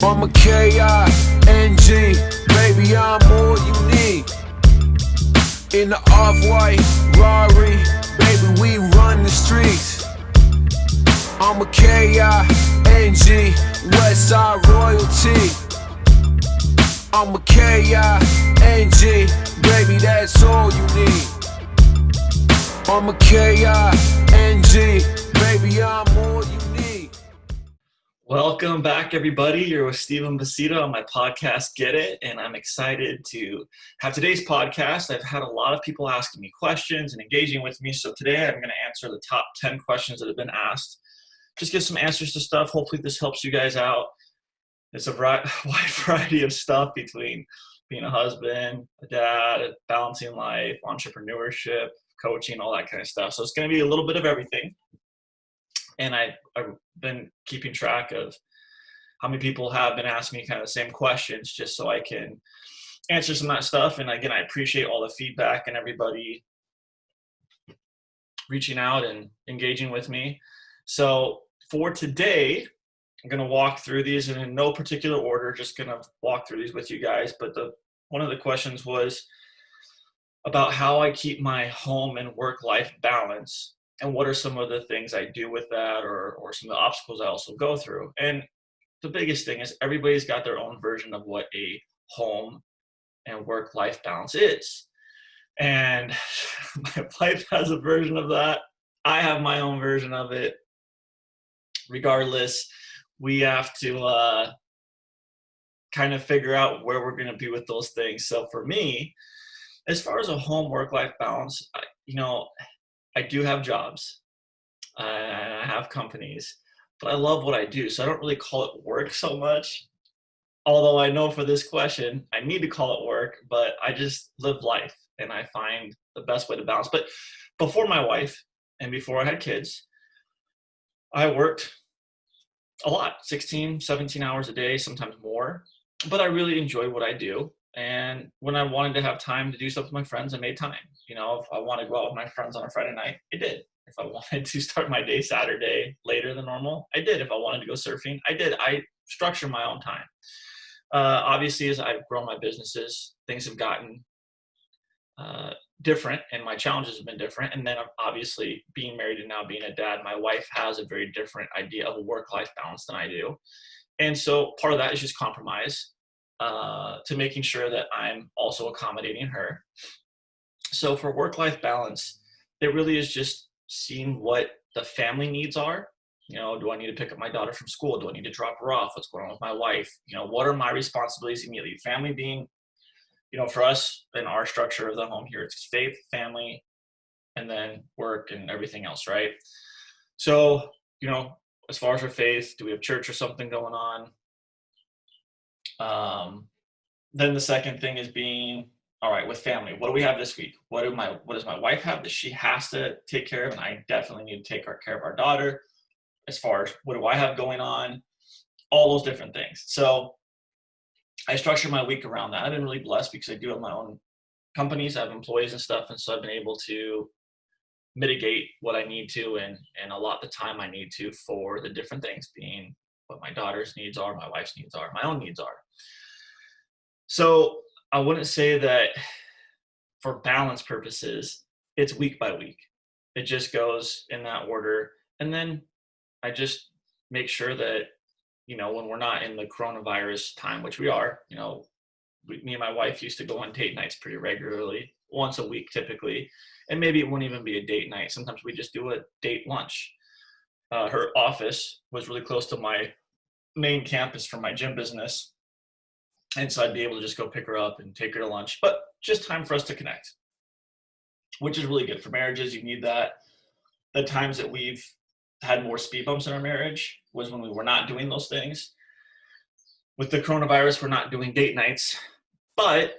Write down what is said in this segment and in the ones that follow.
I'm a K-I-N-G, baby, I'm all you need. In the off-white Rari, baby, we run the streets. I'm a K-I-N-G, Westside royalty. I'm a K-I-N-G, baby, that's all you need. I'm a K-I-N-G, baby, I'm all you need. Welcome back, everybody. You're with Steven Basita on my podcast, Get It, and I'm excited to have today's podcast. I've had a lot of people asking me questions and engaging with me, so today I'm going to answer the top 10 questions that have been asked. Just give some answers to stuff. Hopefully this helps you guys out. It's a wide variety of stuff between being a husband, a dad, balancing life, entrepreneurship, coaching, all that kind of stuff. So it's going to be a little bit of everything. And I've been keeping track of how many people have been asking me kind of the same questions just so I can answer some of that stuff. And again, I appreciate all the feedback and everybody reaching out and engaging with me. So for today, I'm going to walk through these in no particular order, just going to walk through these with you guys. But one of the questions was about how I keep my home and work-life balance. And what are some of the things I do with that or some of the obstacles I also go through? And the biggest thing is everybody's got their own version of what a home and work-life balance is. And my wife has a version of that. I have my own version of it. Regardless, we have to kind of figure out where we're going to be with those things. So for me, as far as a home work-life balance, I do have jobs, I have companies, but I love what I do. So I don't really call it work so much. Although I know for this question, I need to call it work, but I just live life and I find the best way to balance. But before my wife and before I had kids, I worked a lot, 16, 17 hours a day, sometimes more, but I really enjoy what I do. And when I wanted to have time to do stuff with my friends, I made time. If I wanted to go out with my friends on a Friday night, I did. If I wanted to start my day Saturday later than normal, I did. If I wanted to go surfing, I did. I structure my own time. Obviously, as I've grown my businesses, things have gotten different and my challenges have been different. And then obviously being married and now being a dad, my wife has a very different idea of a work-life balance than I do. And so part of that is just compromise. To making sure that I'm also accommodating her. So for work-life balance, it really is just seeing what the family needs are. Do I need to pick up my daughter from school? Do I need to drop her off? What's going on with my wife? What are my responsibilities immediately? Family being, for us in our structure of the home here, it's faith, family, and then work and everything else, right? So, as far as our faith, do we have church or something going on? Then the second thing is being, all right, with family, what do we have this week? What does my wife have that she has to take care of? And I definitely need to take care of our daughter. As far as what do I have going on? All those different things. So I structure my week around that. I've been really blessed because I do have my own companies. I have employees and stuff. And so I've been able to mitigate what I need to and allot the time I need to for the different things, being what my daughter's needs are, my wife's needs are, my own needs are. So I wouldn't say that for balance purposes, it's week by week. It just goes in that order. And then I just make sure that, when we're not in the coronavirus time, which we are, me and my wife used to go on date nights pretty regularly, once a week typically. And maybe it wouldn't even be a date night. Sometimes we just do a date lunch. Her office was really close to my main campus for my gym business. And so I'd be able to just go pick her up and take her to lunch, but just time for us to connect, which is really good for marriages. You need that. The times that we've had more speed bumps in our marriage was when we were not doing those things. With the coronavirus, we're not doing date nights, but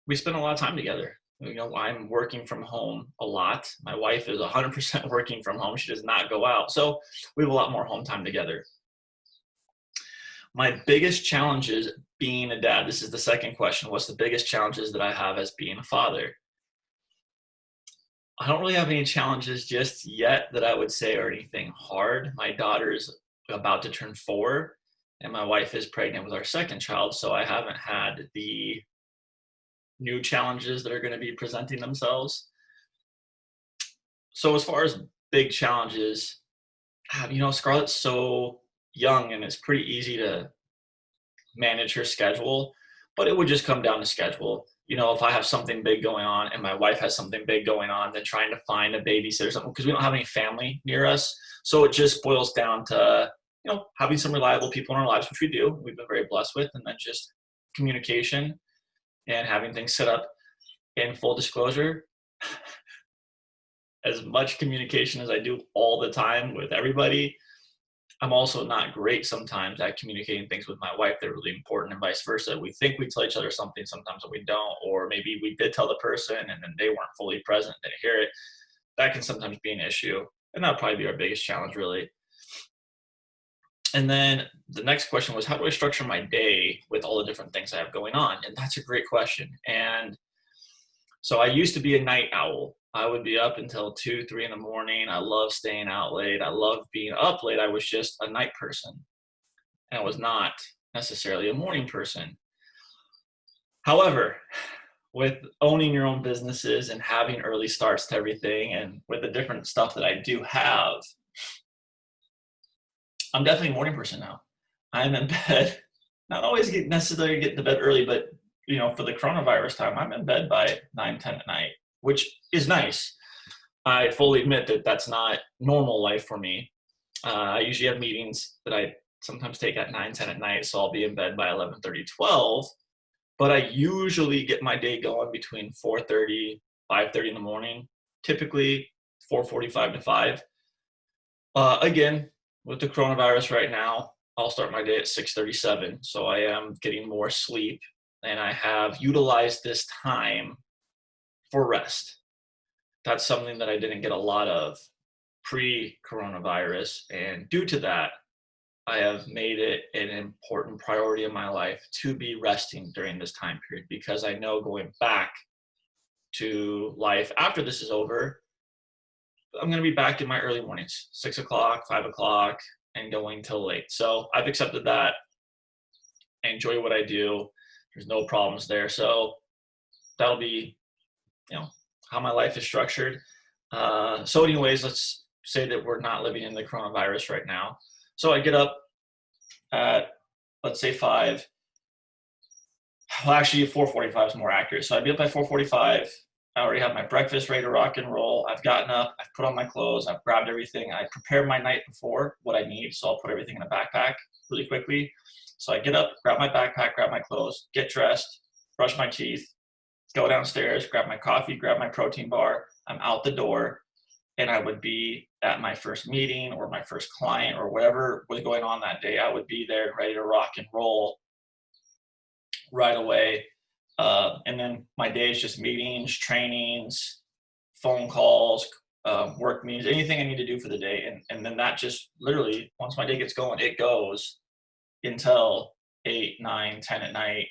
we spend a lot of time together. I'm working from home a lot. My wife is 100% working from home. She does not go out. So we have a lot more home time together. My biggest challenges being a dad, this is the second question. What's the biggest challenges that I have as being a father? I don't really have any challenges just yet that I would say are anything hard. My daughter is about to turn 4, and my wife is pregnant with our second child, so I haven't had the new challenges that are going to be presenting themselves. So as far as big challenges, Scarlett's so young and it's pretty easy to manage her schedule, but it would just come down to schedule. If I have something big going on and my wife has something big going on, then trying to find a babysitter or something, because we don't have any family near us. So it just boils down to, having some reliable people in our lives, which we do. We've been very blessed with, and then just communication and having things set up. In full disclosure, as much communication as I do all the time with everybody, I'm also not great sometimes at communicating things with my wife that are really important, and vice versa. We think we tell each other something sometimes we don't, or maybe we did tell the person and then they weren't fully present, didn't hear it. That can sometimes be an issue, and that'll probably be our biggest challenge, really. And then the next question was, how do I structure my day with all the different things I have going on? And that's a great question. And so I used to be a night owl. I would be up until 2, 3 in the morning. I love staying out late. I love being up late. I was just a night person, and I was not necessarily a morning person. However, with owning your own businesses and having early starts to everything, and with the different stuff that I do have, I'm definitely a morning person now. I'm in bed, not always necessarily get to bed early, but for the coronavirus time, I'm in bed by 9, 10 at night, which is nice. I fully admit that that's not normal life for me. I usually have meetings that I sometimes take at 9, 10 at night, so I'll be in bed by 11:30, 12. But I usually get my day going between 4:30, 5:30 in the morning, typically 4:45 to 5. Again, with the coronavirus right now, I'll start my day at 6:37, so I am getting more sleep, and I have utilized this time for rest. That's something that I didn't get a lot of pre-coronavirus, and due to that, I have made it an important priority in my life to be resting during this time period, because I know going back to life after this is over, I'm going to be back in my early mornings, 6 o'clock, 5 o'clock, and going till late. So I've accepted that. I enjoy what I do. There's no problems there. So that'll be, how my life is structured. So anyways, let's say that we're not living in the coronavirus right now. So I get up at, let's say 5. Well, actually 4:45 is more accurate. So I'd be up by 4:45. I already have my breakfast ready to rock and roll. I've gotten up, I've put on my clothes, I've grabbed everything. I prepared my night before what I need. So I'll put everything in a backpack really quickly. So I get up, grab my backpack, grab my clothes, get dressed, brush my teeth, go downstairs, grab my coffee, grab my protein bar. I'm out the door, and I would be at my first meeting or my first client or whatever was going on that day. I would be there and ready to rock and roll right away. And then my day is just meetings, trainings, phone calls, work meetings, anything I need to do for the day. And then that just literally, once my day gets going, it goes until 8, 9, 10 at night.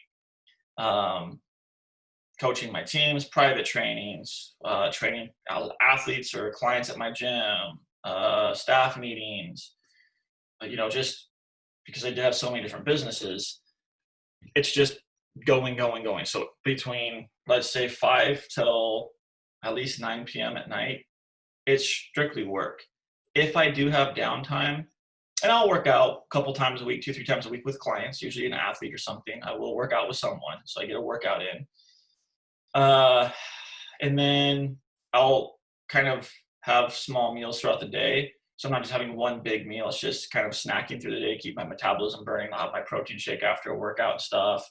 Coaching my teams, private trainings, training athletes or clients at my gym, staff meetings, just because I do have so many different businesses, it's just going. So between, let's say 5 till at least 9 p.m. at night, it's strictly work. If I do have downtime, and I'll work out a couple times a week, 2, 3 times a week with clients, usually an athlete or something, I will work out with someone. So I get a workout in. And then I'll kind of have small meals throughout the day. So I'm not just having one big meal. It's just kind of snacking through the day, keep my metabolism burning. I'll have my protein shake after a workout and stuff.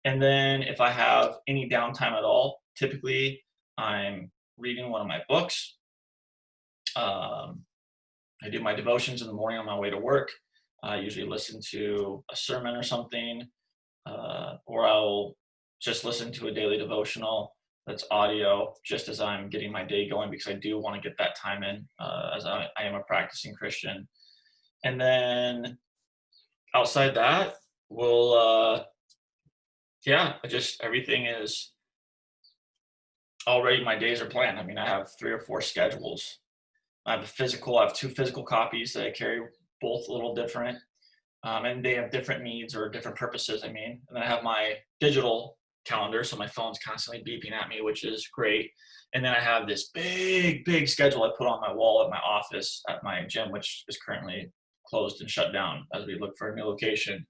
And then if I have any downtime at all, typically I'm reading one of my books. I do my devotions in the morning on my way to work. I usually listen to a sermon or something, or I'll just listen to a daily devotional that's audio just as I'm getting my day going, because I do want to get that time in, as I am a practicing Christian. And then outside that, everything is already, my days are planned. I mean, I have 3 or 4 schedules. I have 2 physical copies that I carry, both a little different. and they have different needs or different purposes. I mean, and then I have my digital calendar, so my phone's constantly beeping at me, which is great. And then I have this big schedule I put on my wall at my office at my gym, which is currently closed and shut down as we look for a new location.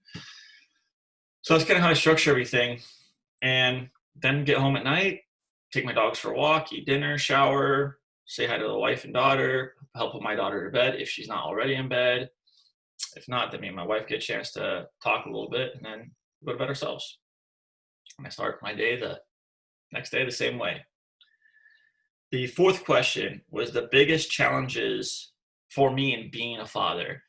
So that's kind of how I structure everything. And then get home at night, take my dogs for a walk, eat dinner, shower, say hi to the wife and daughter, help put my daughter to bed if she's not already in bed. If not, then me and my wife get a chance to talk a little bit and then go to bed ourselves. And I start my day the next day the same way. The fourth question was the biggest challenges for me in being a father.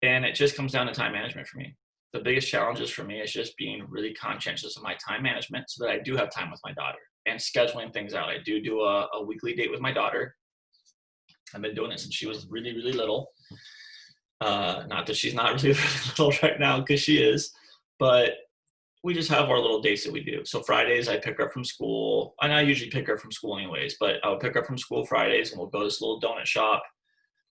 And it just comes down to time management for me. The biggest challenges for me is just being really conscientious of my time management so that I do have time with my daughter and scheduling things out. I do a weekly date with my daughter. I've been doing it since she was really, really little. Not that she's not really, really little right now, because she is, but we just have our little dates that we do. So Fridays I pick her up from school, and I usually pick her up from school anyways, but I would pick her up from school Fridays and we'll go to this little donut shop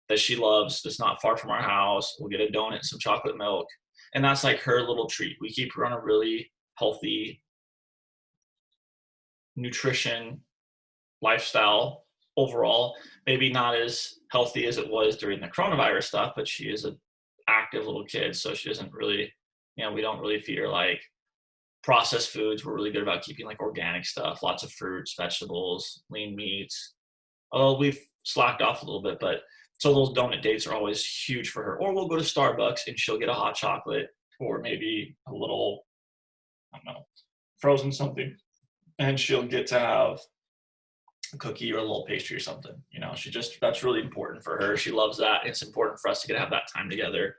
that she loves that's not far from our house. We'll get a donut, some chocolate milk, and that's like her little treat. We keep her on a really healthy nutrition lifestyle overall. Maybe not as healthy as it was during the coronavirus stuff, but she is an active little kid, so she doesn't really, we don't really feed her like processed foods. We're really good about keeping like organic stuff, lots of fruits, vegetables, lean meats. Although we've slacked off a little bit, but so those donut dates are always huge for her. Or we'll go to Starbucks and she'll get a hot chocolate or maybe a little, I don't know, frozen something, and she'll get to have a cookie or a little pastry or something. That's really important for her. She loves that. It's important for us to get to have that time together,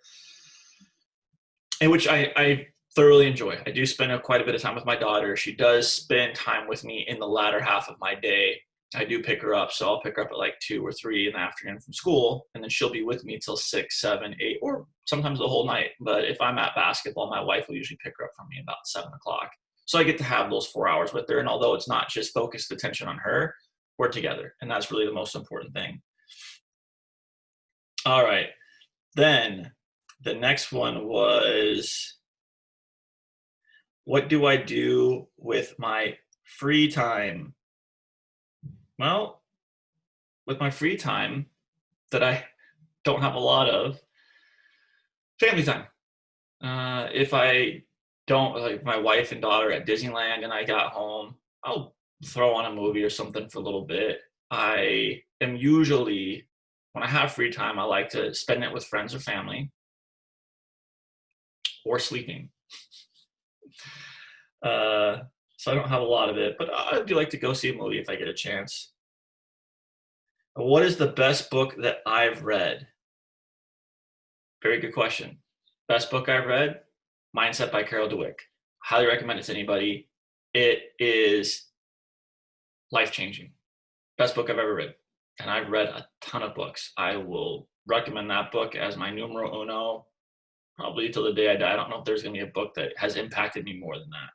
and which I thoroughly enjoy. I do spend quite a bit of time with my daughter. She does spend time with me in the latter half of my day. I do pick her up, so I'll pick her up at like 2 or 3 in the afternoon from school, and then she'll be with me till 6, 7, 8, or sometimes the whole night. But if I'm at basketball, my wife will usually pick her up from me about 7 o'clock. So I get to have those 4 hours with her, and although it's not just focused attention on her, we're together, and that's really the most important thing. All right, then the next one was, what do I do with my free time? Well, with my free time that I don't have a lot of, family time. If I don't, like my wife and daughter at Disneyland and I got home, I'll throw on a movie or something for a little bit. I am usually, when I have free time, I like to spend it with friends or family or sleeping. So I don't have a lot of it, but I do like to go see a movie if I get a chance. What is the best book that I've read? Very good question. Best book I've read? Mindset by Carol Dweck. Highly recommend it to anybody. It is life-changing. Best book I've ever read. And I've read a ton of books. I will recommend that book as my numero uno, probably till the day I die. I don't know if there's going to be a book that has impacted me more than that.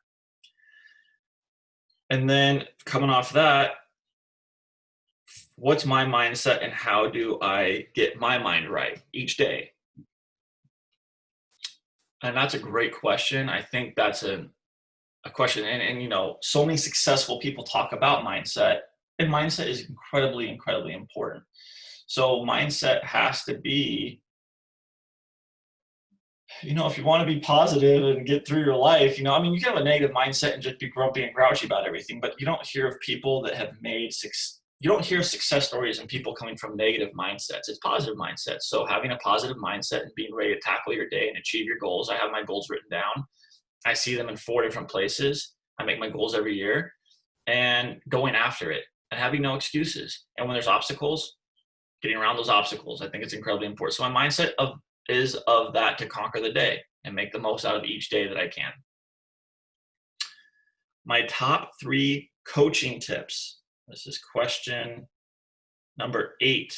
And then coming off that, what's my mindset and how do I get my mind right each day? And that's a great question. I think that's a question. And so many successful people talk about mindset, and mindset is incredibly, incredibly important. So mindset has to be, if you want to be positive and get through your life, you can have a negative mindset and just be grumpy and grouchy about everything, but you don't hear of people that have you don't hear success stories and people coming from negative mindsets. It's positive mindsets. So having a positive mindset and being ready to tackle your day and achieve your goals. I have my goals written down. I see them in 4 different places. I make my goals every year and going after it and having no excuses. And when there's obstacles, getting around those obstacles, I think it's incredibly important. So my mindset is of that to conquer the day and make the most out of each day that I can. My top 3 coaching tips. This is question number 8.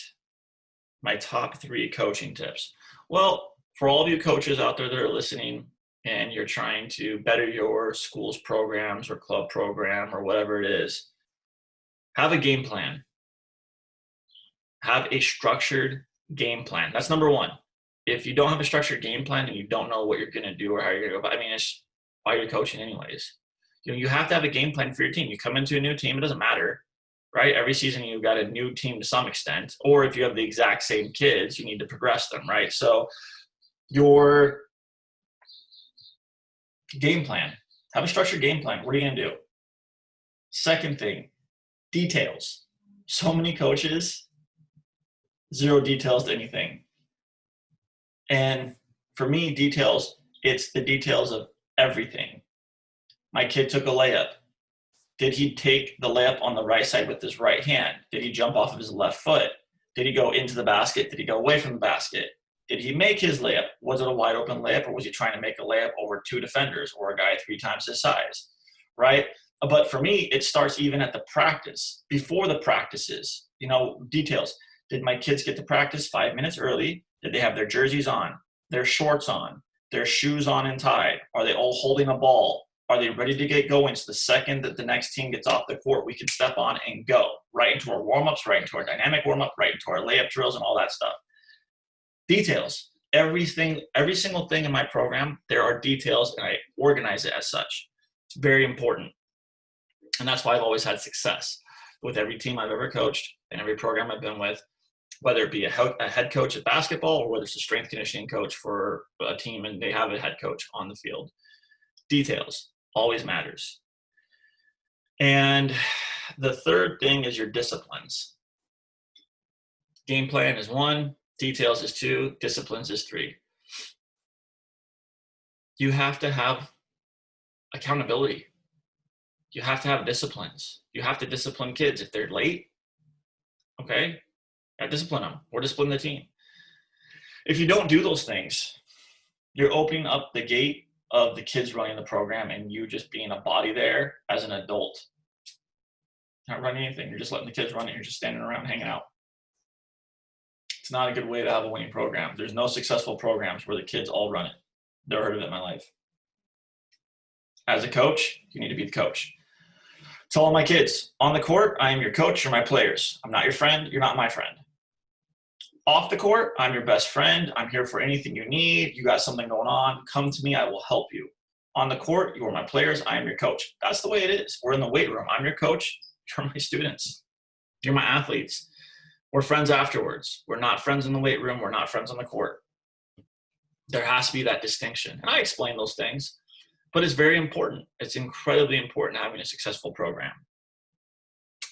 My top 3 coaching tips. Well, for all of you coaches out there that are listening and you're trying to better your school's programs or club program or whatever it is, have a game plan. Have a structured game plan. That's number 1. if you don't have a structured game plan and you don't know what you're going to do or how you're going to go, I mean, it's why you're coaching anyways. You have to have a game plan for your team. You come into a new team, it doesn't matter, right? Every season you've got a new team to some extent, or if you have the exact same kids, you need to progress them, right? So your game plan, have a structured game plan. What are you going to do? Second thing, details. So many coaches, zero details to anything. And for me, details, it's the details of everything. My kid took a layup. Did he take the layup on the right side with his right hand? Did he jump off of his left foot? Did he go into the basket? Did he go away from the basket? Did he make his layup? Was it a wide open layup, or was he trying to make a layup over two defenders or a guy 3 times his size, right? But for me, it starts even at the practice, before the practices, details. Did my kids get to practice 5 minutes early? Did they have their jerseys on, their shorts on, their shoes on and tied? Are they all holding a ball? Are they ready to get going? So the second that the next team gets off the court, we can step on and go right into our warm-ups, right into our dynamic warm-up, right into our layup drills and all that stuff. Details. Every single thing in my program, there are details, and I organize it as such. It's very important. And that's why I've always had success with every team I've ever coached and every program I've been with, whether it be a head coach at basketball or whether it's a strength conditioning coach for a team and they have a head coach on the field. Details always matters. And the third thing is your disciplines. Game plan is 1, details is 2, disciplines is 3. You have to have accountability. You have to have disciplines. You have to discipline kids if they're late. Okay? Discipline them or discipline the team. If you don't do those things, you're opening up the gate of the kids running the program and you just being a body there as an adult. Not running anything. You're just letting the kids run it. You're just standing around hanging out. It's not a good way to have a winning program. There's no successful programs where the kids all run it. Never heard of it in my life. As a coach, you need to be the coach. Tell all my kids, on the court, I am your coach, you're my players. I'm not your friend, you're not my friend. Off the court, I'm your best friend. I'm here for anything you need. You got something going on, come to me, I will help you. On the court, you are my players, I am your coach. That's the way it is. We're in the weight room. I'm your coach, you're my students. You're my athletes. We're friends afterwards. We're not friends in the weight room. We're not friends on the court. There has to be that distinction. And I explain those things, but it's very important. It's incredibly important having a successful program.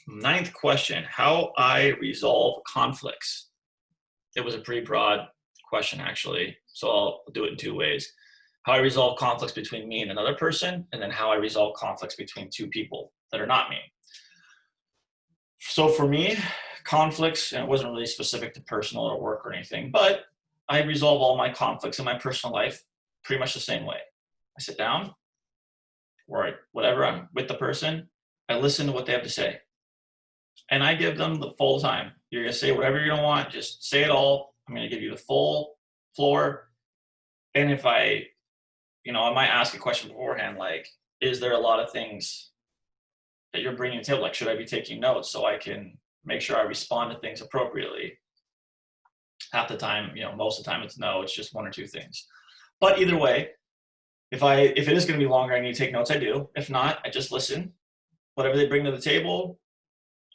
9th question, how I resolve conflicts. It was a pretty broad question, actually, so I'll do it in 2 ways. How I resolve conflicts between me and another person, and then how I resolve conflicts between 2 people that are not me. So for me, conflicts, and it wasn't really specific to personal or work or anything, but I resolve all my conflicts in my personal life pretty much the same way. I sit down, or whatever, I'm with the person, I listen to what they have to say. And I give them the full time. You're going to say whatever you don't want, just say it all. I'm going to give you the full floor. And if I might ask a question beforehand, like, is there a lot of things that you're bringing to the table? Like, should I be taking notes so I can make sure I respond to things appropriately? Half the time, most of the time it's no, it's just 1 or 2 things. But either way, if it is going to be longer, I need to take notes, I do. If not, I just listen. Whatever they bring to the table,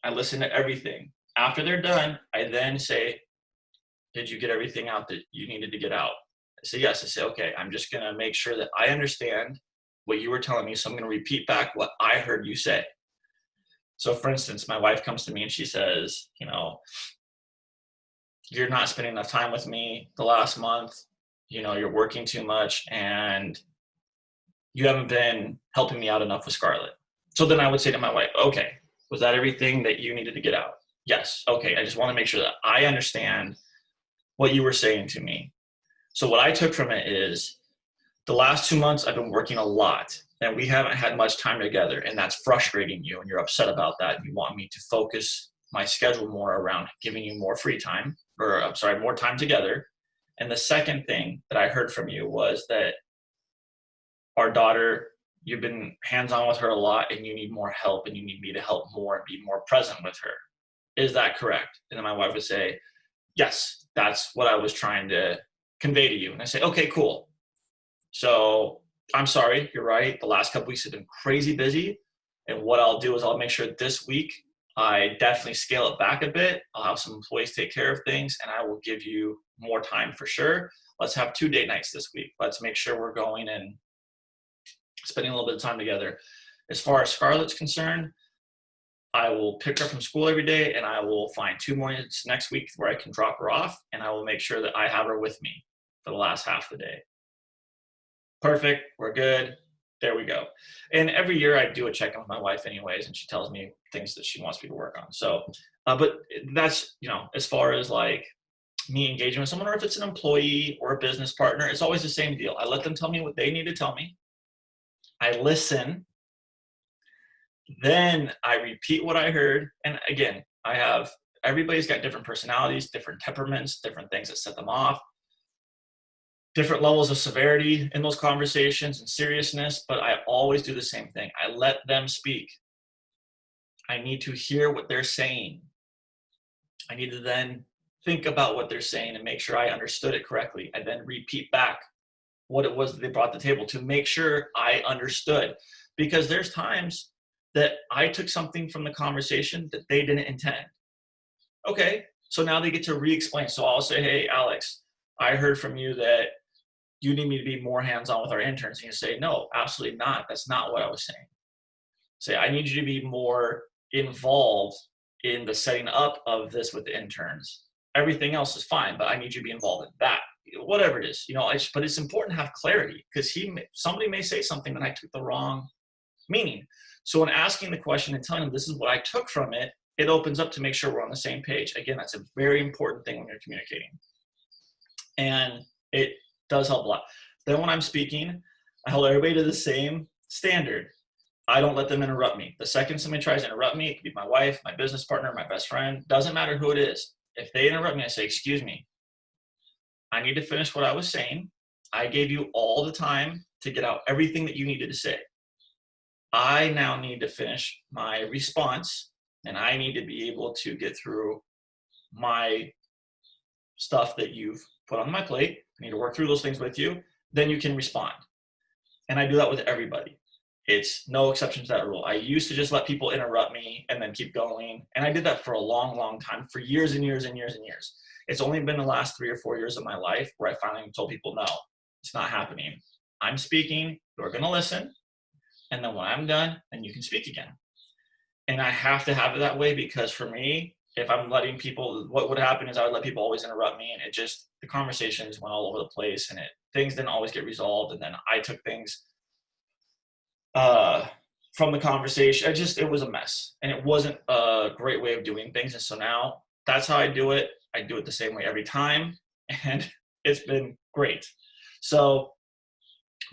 I listen to everything. After they're done, I then say, did you get everything out that you needed to get out? I say, yes. I say, okay, I'm just going to make sure that I understand what you were telling me. So I'm going to repeat back what I heard you say. So for instance, my wife comes to me and she says, you're not spending enough time with me the last month. You're working too much and you haven't been helping me out enough with Scarlett. So then I would say to my wife, okay, was that everything that you needed to get out? Yes. Okay. I just want to make sure that I understand what you were saying to me. So what I took from it is the last 2 months I've been working a lot and we haven't had much time together, and that's frustrating you and you're upset about that. You want me to focus my schedule more around giving you more free time, more time together. And the second thing that I heard from you was that our daughter, you've been hands-on with her a lot and you need more help and you need me to help more and be more present with her. Is that correct? And then my wife would say, yes, that's what I was trying to convey to you. And I say, okay, cool. So I'm sorry, you're right. The last couple weeks have been crazy busy. And what I'll do is I'll make sure this week I definitely scale it back a bit. I'll have some employees take care of things, and I will give you more time for sure. Let's have 2 date nights this week. Let's make sure we're going and spending a little bit of time together. As far as Scarlett's concerned, I will pick her from school every day, and I will find 2 mornings next week where I can drop her off, and I will make sure that I have her with me for the last half of the day. Perfect. We're good. There we go. And every year I do a check-in with my wife anyways, and she tells me things that she wants me to work on. So, but that's, as far as like me engaging with someone, or if it's an employee or a business partner, it's always the same deal. I let them tell me what they need to tell me. I listen. Then I repeat what I heard. And again, everybody's got different personalities, different temperaments, different things that set them off, different levels of severity in those conversations and seriousness, but I always do the same thing. I let them speak. I need to hear what they're saying. I need to then think about what they're saying and make sure I understood it correctly. I then repeat back what it was that they brought to the table to make sure I understood. Because there's times that I took something from the conversation that they didn't intend. Okay, so now they get to re-explain. So I'll say, hey, Alex, I heard from you that you need me to be more hands-on with our interns. And you say, no, absolutely not. That's not what I was saying. Say, I need you to be more involved in the setting up of this with the interns. Everything else is fine, but I need you to be involved in that. Whatever it is, but it's important to have clarity, because somebody may say something that I took the wrong meaning. So in asking the question and telling them this is what I took from it, it opens up to make sure we're on the same page. Again, that's a very important thing when you're communicating. And it does help a lot. Then when I'm speaking, I hold everybody to the same standard. I don't let them interrupt me. The second somebody tries to interrupt me, it could be my wife, my business partner, my best friend, doesn't matter who it is. If they interrupt me, I say, excuse me, I need to finish what I was saying. I gave you all the time to get out everything that you needed to say. I now need to finish my response, and I need to be able to get through my stuff that you've put on my plate. I need to work through those things with you. Then you can respond. And I do that with everybody. It's no exception to that rule. I used to just let people interrupt me and then keep going. And I did that for a long, long time, for years and years and years and years. It's only been the last 3 or 4 years of my life where I finally told people, no, it's not happening. I'm speaking, you're going to listen. And then when I'm done, then you can speak again. And I have to have it that way, because for me, if I'm letting people, what would happen is I would let people always interrupt me, and the conversations went all over the place, and things didn't always get resolved. And then I took things from the conversation. It was a mess, and it wasn't a great way of doing things. And so now that's how I do it. I do it the same way every time, and it's been great. So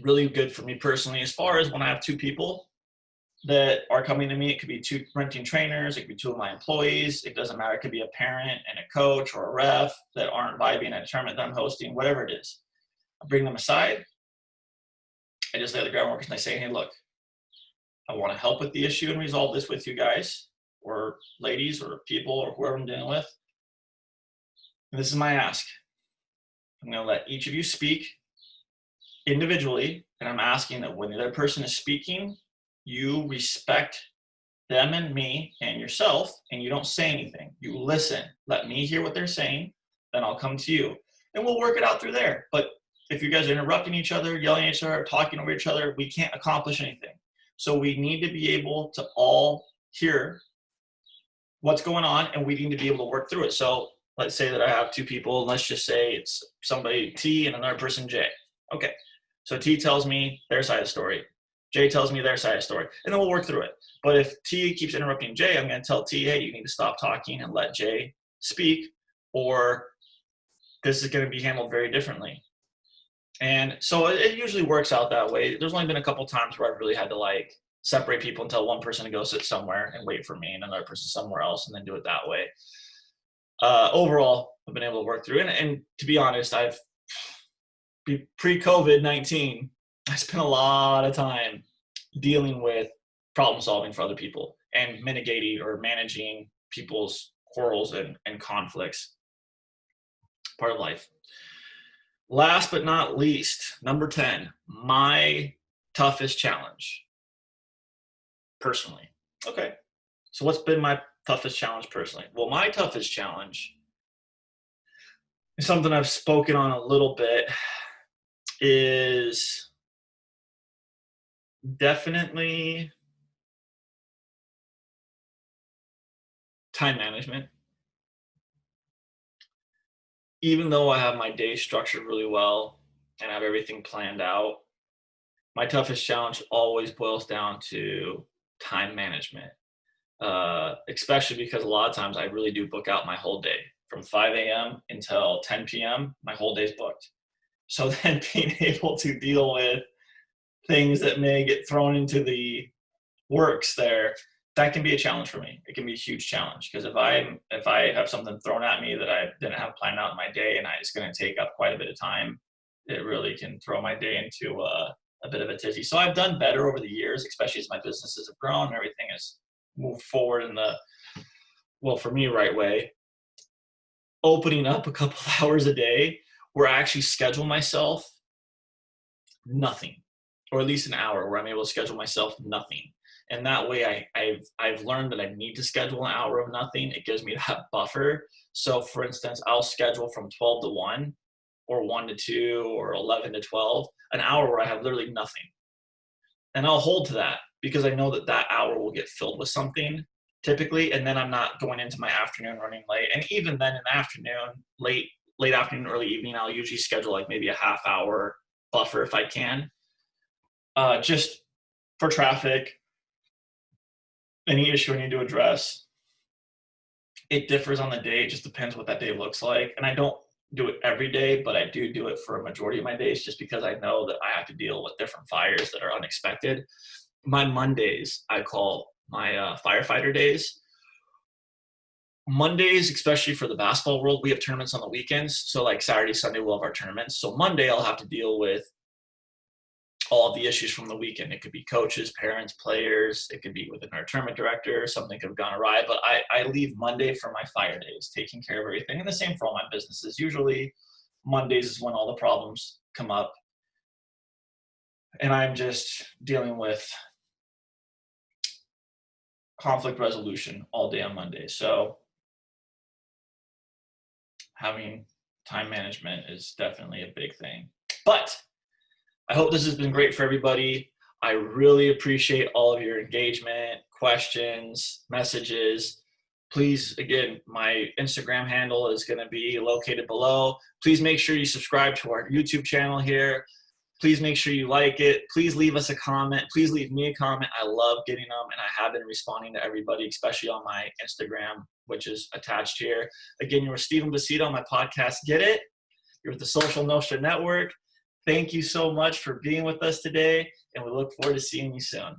really good for me personally. As far as when I have 2 people that are coming to me, it could be 2 renting trainers, it could be 2 of my employees, it doesn't matter, it could be a parent and a coach or a ref that aren't vibing at a tournament that I'm hosting, whatever it is. I bring them aside, I just lay the groundwork, and I say, hey, look, I want to help with the issue and resolve this with you guys, or ladies, or people, or whoever I'm dealing with. And this is my ask. I'm going to let each of you speak individually, and I'm asking that when the other person is speaking, you respect them and me and yourself, and you don't say anything. You listen. Let me hear what they're saying, then I'll come to you. And we'll work it out through there. But if you guys are interrupting each other, yelling at each other, talking over each other, we can't accomplish anything. So we need to be able to all hear what's going on, and we need to be able to work through it. So let's say that I have 2 people, and let's just say it's somebody T and another person J. Okay. So T tells me their side of the story. J tells me their side of the story. And then we'll work through it. But if T keeps interrupting J, I'm going to tell T, hey, you need to stop talking and let J speak, or this is going to be handled very differently. And so it usually works out that way. There's only been a couple times where I've really had to separate people and tell one person to go sit somewhere and wait for me, and another person somewhere else, and then do it that way. Overall, I've been able to work through it. And to be honest, pre-COVID-19, I spent a lot of time dealing with problem solving for other people and mitigating or managing people's quarrels and conflicts. Part of life. Last but not least, number 10, my toughest challenge personally. Okay. So what's been my toughest challenge personally? Well, my toughest challenge is something I've spoken on a little bit, is definitely time management. Even though I have my day structured really well and I have everything planned out, my toughest challenge always boils down to time management. Especially because a lot of times I really do book out my whole day from 5 a.m. until 10 p.m. My whole day's booked. So then being able to deal with things that may get thrown into the works there, that can be a challenge for me. It can be a huge challenge because if I have something thrown at me that I didn't have planned out in my day and it's going to take up quite a bit of time, it really can throw my day into a bit of a tizzy. So I've done better over the years, especially as my businesses have grown and everything has moved forward in the, well, for me, right way. Opening up a couple hours a day where I actually schedule myself nothing, or at least an hour where I'm able to schedule myself nothing. And that way I've learned that I need to schedule an hour of nothing. It gives me that buffer. So for instance, I'll schedule from 12 to 1 or 1 to 2 or 11 to 12, an hour where I have literally nothing. And I'll hold to that because I know that that hour will get filled with something typically. And then I'm not going into my afternoon running late. And even then in the afternoon, late afternoon, early evening, I'll usually schedule like maybe a half hour buffer if I can, just for traffic, any issue I need to address. It differs on the day. It just depends what that day looks like. And I don't do it every day, but I do it for a majority of my days just because I know that I have to deal with different fires that are unexpected. My Mondays, I call my firefighter days. Mondays, especially for the basketball world, we have tournaments on the weekends. So like Saturday, Sunday, we'll have our tournaments. So Monday, I'll have to deal with all of the issues from the weekend. It could be coaches, parents, players. It could be within our tournament director. Something could have gone awry. But I leave Monday for my fire days, taking care of everything. And the same for all my businesses. Usually Mondays is when all the problems come up. And I'm just dealing with conflict resolution all day on Monday. So having time management is definitely a big thing. But I hope this has been great for everybody. I really appreciate all of your engagement, questions, messages. Please, again, my Instagram handle is going to be located below. Please make sure you subscribe to our YouTube channel here. Please make sure you like it. Please leave us a comment. Please leave me a comment. I love getting them, and I have been responding to everybody, especially on my Instagram, which is attached here. Again, you're with Stephen Bacito on my podcast, Get It. You're with the Social Nostra Network. Thank you so much for being with us today, and we look forward to seeing you soon.